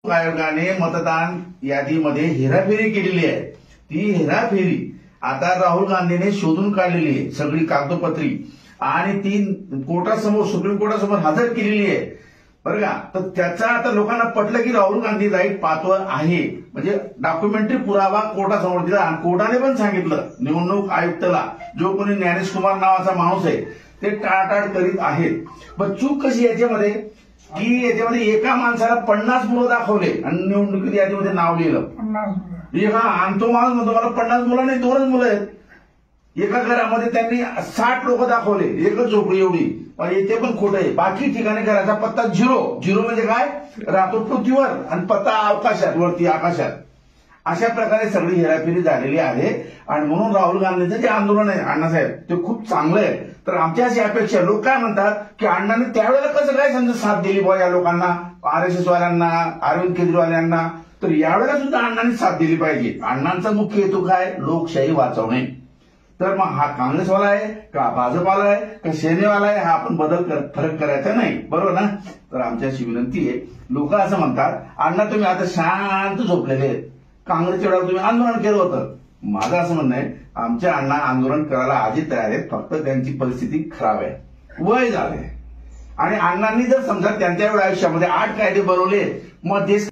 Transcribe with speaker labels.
Speaker 1: आयोगाने मतदान यादीमध्ये हेराफेरी केलेली आहे। ती हेराफेरी आता राहुल गांधीने शोधून काढलेली आहे, सगळी कागदोपत्री, आणि ती कोर्टासमोर, सुप्रीम कोर्टासमोर हजर केलेली आहे बरं का। तर त्याचा आता लोकांना पटलं की राहुल गांधी राईट पाथवर आहे, म्हणजे डॉक्युमेंटरी पुरावा कोर्टासमोर दिला। आणि कोर्टाने पण सांगितलं निवडणूक आयुक्ताला, जो कोणी ज्ञानेश कुमार नावाचा माणूस आहे ते टाळाटाळ करीत आहेत। पण चूक कशी याच्यामध्ये की याच्यामध्ये एका माणसाला 50 मुलं दाखवले आणि निवडणुकीत यादीमध्ये नाव लिहिलं। आणि तो माणूस म्हणतो मला 50 मुलं नाही, 2च मुलं आहेत। एका घरामध्ये त्यांनी 60 लोक दाखवले, एकच झोपडी एवढी, पण इथे पण खोटं आहे। बाकी ठिकाणी घराचा पत्ता 0 म्हणजे काय, राहतो पृथ्वीवर आणि पत्ता अवकाशात, वरती आकाशात। अशा प्रकारे सगळी हेराफेरी झालेली आहे। आणि म्हणून राहुल गांधींचं जे आंदोलन आहे अण्णासाहेब, ते खूप चांगलं आहे। तर आमची अशी अपेक्षा, लोक काय म्हणतात की अण्णांनी त्यावेळेला कसं काय समजा साथ दिली बुवा या लोकांना, RSS वाल्यांना, अरविंद केजरीवाल यांना, तर यावेळेला सुद्धा अण्णांनी साथ दिली पाहिजे। अण्णांचा मुख्य हेतू काय, लोकशाही वाचवणे। तर मग हा काँग्रेसवाला आहे का भाजपाला आहे का सेनेवाला आहे, हा आपण फरक करायचा नाही, बरोबर ना। तर आमची अशी विनंती आहे, लोक असं म्हणतात अण्णा तुम्ही आता शांत झोपलेले आहेत, काँग्रेसच्या वेळेला तुम्ही आंदोलन केलं होतं। माझं असं म्हणणं आहे, आमचे अण्णा आंदोलन करायला आधी तयार आहेत, फक्त त्यांची परिस्थिती खराब आहे, वय झालंय। आणि अण्णांनी जर समजा त्यांच्या आयुष्यामध्ये 8 कायदे बनवले, मग देश